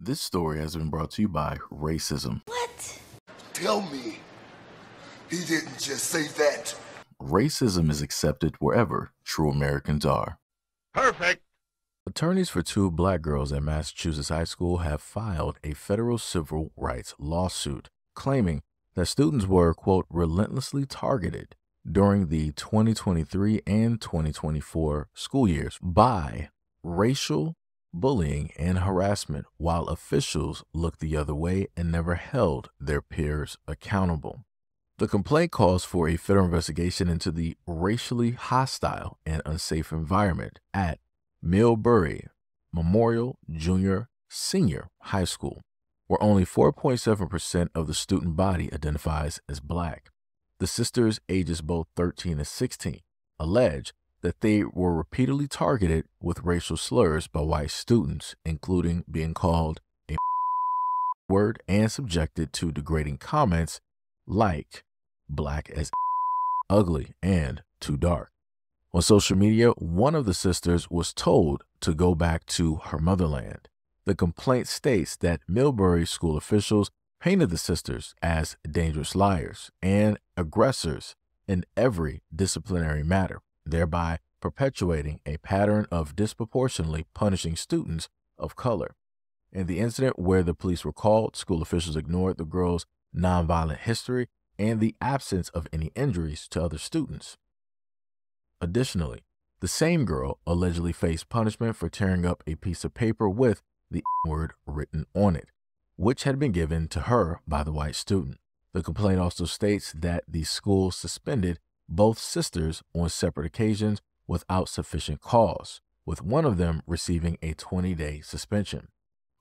This story has been brought to you by racism. What? Tell me, he didn't just say that. Racism is accepted wherever true Americans are. Perfect. Attorneys for two black girls at Massachusetts high school have filed a federal civil rights lawsuit claiming that students were, quote, relentlessly targeted during the 2023 and 2024 school years by racial bullying and harassment, while officials looked the other way and never held their peers accountable. The complaint calls for a federal investigation into the racially hostile and unsafe environment at Millbury Memorial Junior Senior High School, where only 4.7% of the student body identifies as black. The sisters, ages both 13 and 16, allege that they were repeatedly targeted with racial slurs by white students, including being called a word and subjected to degrading comments like black as ugly and too dark. On social media, one of the sisters was told to go back to her motherland. The complaint states that Millbury school officials painted the sisters as dangerous liars and aggressors in every disciplinary matter, thereby perpetuating a pattern of disproportionately punishing students of color. In the incident where the police were called, school officials ignored the girls' nonviolent history and the absence of any injuries to other students. Additionally, the same girl allegedly faced punishment for tearing up a piece of paper with the word written on it, which had been given to her by the white student. The complaint also states that the school suspended both sisters on separate occasions without sufficient cause, with one of them receiving a 20-day suspension.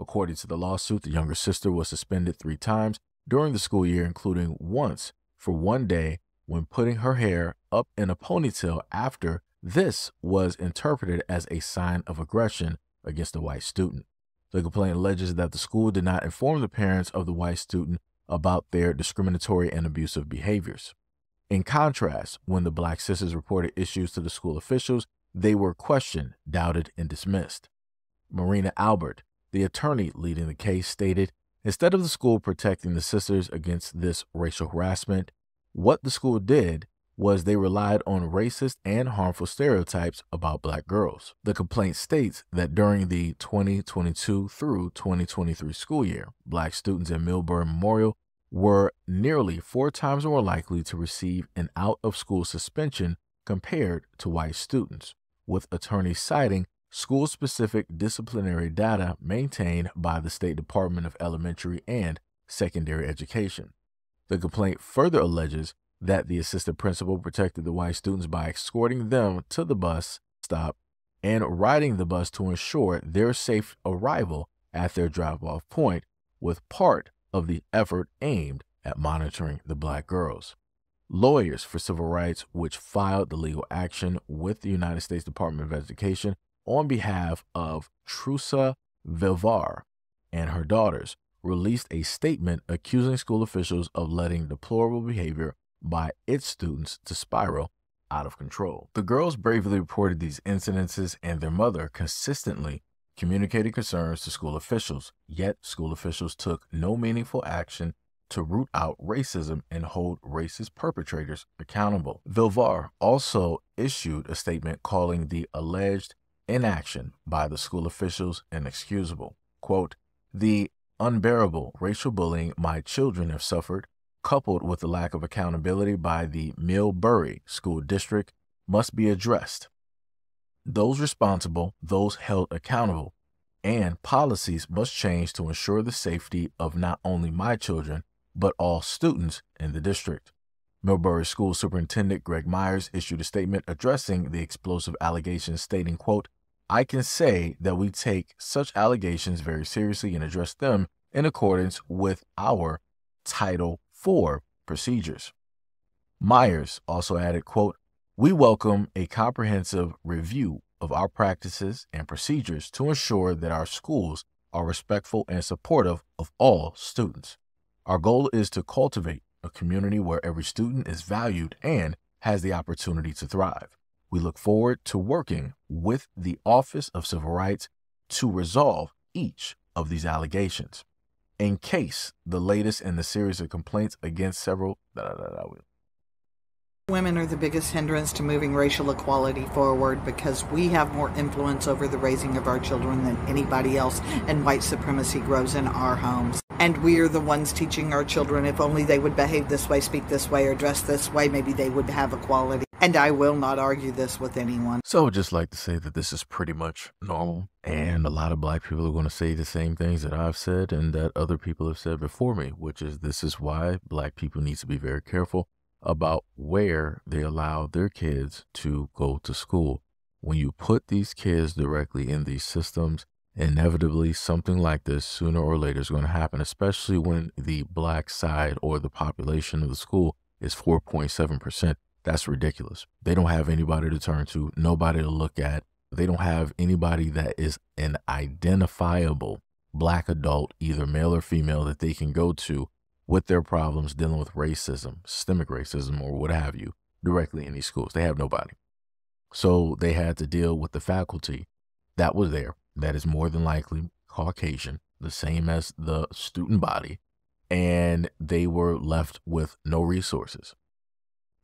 According to the lawsuit, the younger sister was suspended 3 times during the school year, including once for 1 day when putting her hair up in a ponytail after this was interpreted as a sign of aggression against the white student. The complaint alleges that the school did not inform the parents of the white student about their discriminatory and abusive behaviors. In contrast, when the black sisters reported issues to the school officials, they were questioned, doubted, and dismissed. Marina Albert, the attorney leading the case, stated, instead of the school protecting the sisters against this racial harassment, what the school did was they relied on racist and harmful stereotypes about black girls. The complaint states that during the 2022 through 2023 school year, black students at Millbury Memorial were nearly 4 times more likely to receive an out-of-school suspension compared to white students, with attorneys citing school-specific disciplinary data maintained by the State Department of Elementary and Secondary Education. The complaint further alleges that the assistant principal protected the white students by escorting them to the bus stop and riding the bus to ensure their safe arrival at their drop-off point, with part of the effort aimed at monitoring the black girls. Lawyers for civil rights, which filed the legal action with the United States Department of Education on behalf of Trusa Vilvar and her daughters, released a statement accusing school officials of letting deplorable behavior by its students to spiral out of control. The girls bravely reported these incidences, and their mother consistently communicated concerns to school officials, yet school officials took no meaningful action to root out racism and hold racist perpetrators accountable. Vilvar also issued a statement calling the alleged inaction by the school officials inexcusable. Quote, the unbearable racial bullying my children have suffered, coupled with the lack of accountability by the Millbury School District, must be addressed. Those responsible, those held accountable, and policies must change to ensure the safety of not only my children, but all students in the district. Millbury School Superintendent Greg Myers issued a statement addressing the explosive allegations, stating, quote, I can say that we take such allegations very seriously and address them in accordance with our Title IV procedures. Myers also added, quote, we welcome a comprehensive review of our practices and procedures to ensure that our schools are respectful and supportive of all students. Our goal is to cultivate a community where every student is valued and has the opportunity to thrive. We look forward to working with the Office of Civil Rights to resolve each of these allegations. In case, the latest in the series of complaints against several Women are the biggest hindrance to moving racial equality forward because we have more influence over the raising of our children than anybody else, and white supremacy grows in our homes. And we are the ones teaching our children if only they would behave this way, speak this way, or dress this way, maybe they would have equality. And I will not argue this with anyone. So I would just like to say that this is pretty much normal, and a lot of black people are going to say the same things that I've said and that other people have said before me, which is this is why black people need to be very careful about where they allow their kids to go to school. When you put these kids directly in these systems, inevitably something like this sooner or later is going to happen, especially when the black side or the population of the school is 4.7%. That's ridiculous. They don't have anybody to turn to, nobody to look at. They don't have anybody that is an identifiable black adult, either male or female, that they can go to with their problems dealing with racism, systemic racism, or what have you, directly in these schools. They have nobody. So they had to deal with the faculty that was there, that is more than likely Caucasian, the same as the student body, and they were left with no resources.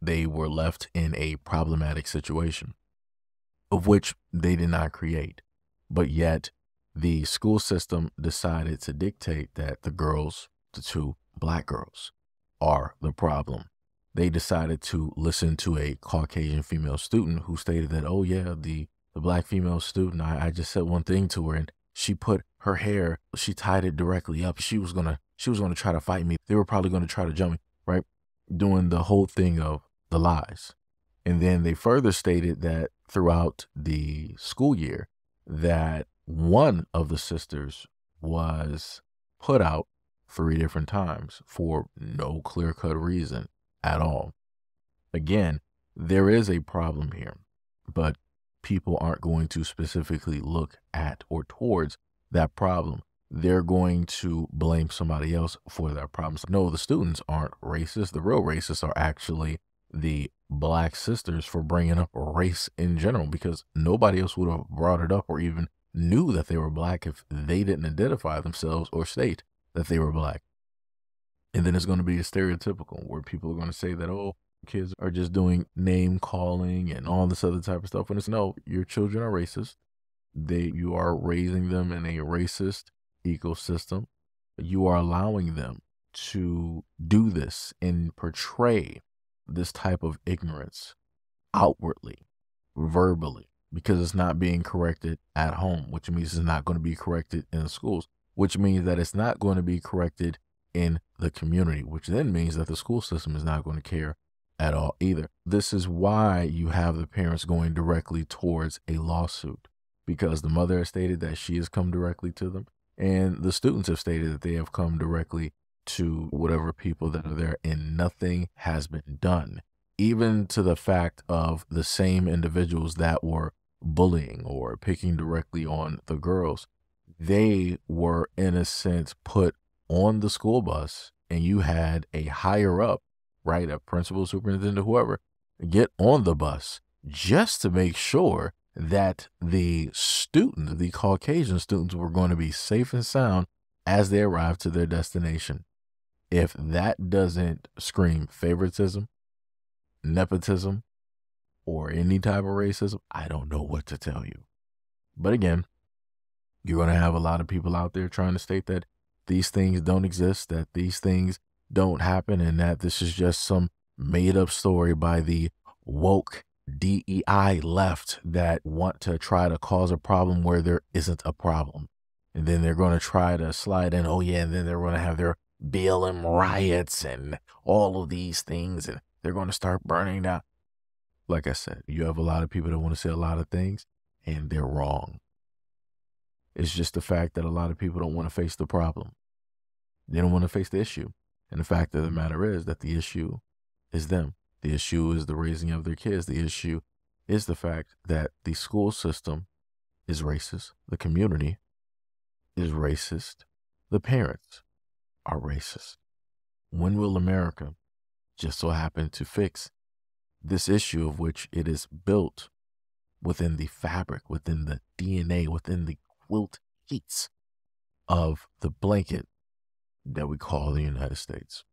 They were left in a problematic situation, of which they did not create. But yet, the school system decided to dictate that the girls, the two black girls, are the problem. They decided to listen to a Caucasian female student who stated that, oh yeah, the black female student, I just said one thing to her and she put her hair, she tied it directly up. She was gonna try to fight me. They were probably gonna try to jump me, right? Doing the whole thing of the lies. And then they further stated that throughout the school year that one of the sisters was put out 3 different times for no clear-cut reason at all. Again, there is a problem here, but people aren't going to specifically look at or towards that problem. They're going to blame somebody else for that problem. So, no, the students aren't racist. The real racists are actually the black sisters for bringing up race in general, because nobody else would have brought it up or even knew that they were black if they didn't identify themselves or state that they were black. And then it's going to be a stereotypical where people are going to say that, oh, kids are just doing name calling and all this other type of stuff. When it's no, your children are racist. You are raising them in a racist ecosystem. You are allowing them to do this and portray this type of ignorance outwardly, verbally, because it's not being corrected at home, which means it's not going to be corrected in the schools, which means that it's not going to be corrected in the community, which then means that the school system is not going to care at all either. This is why you have the parents going directly towards a lawsuit, because the mother has stated that she has come directly to them, and the students have stated that they have come directly to whatever people that are there, and nothing has been done, even to the fact of the same individuals that were bullying or picking directly on the girls. They were, in a sense, put on the school bus, and you had a higher up, right, a principal, superintendent, whoever, get on the bus just to make sure that the students, the Caucasian students, were going to be safe and sound as they arrived to their destination. If that doesn't scream favoritism, nepotism, or any type of racism, I don't know what to tell you. But again, you're going to have a lot of people out there trying to state that these things don't exist, that these things don't happen, and that this is just some made up story by the woke DEI left that want to try to cause a problem where there isn't a problem. And then they're going to try to slide in, oh yeah, and then they're going to have their BLM riots and all of these things, and they're going to start burning down. Like I said, you have a lot of people that want to say a lot of things, and they're wrong. It's just the fact that a lot of people don't want to face the problem. They don't want to face the issue. And the fact of the matter is that the issue is them. The issue is the raising of their kids. The issue is the fact that the school system is racist. The community is racist. The parents are racist. When will America just so happen to fix this issue, of which it is built within the fabric, within the DNA, within the quilt sheets of the blanket that we call the United States.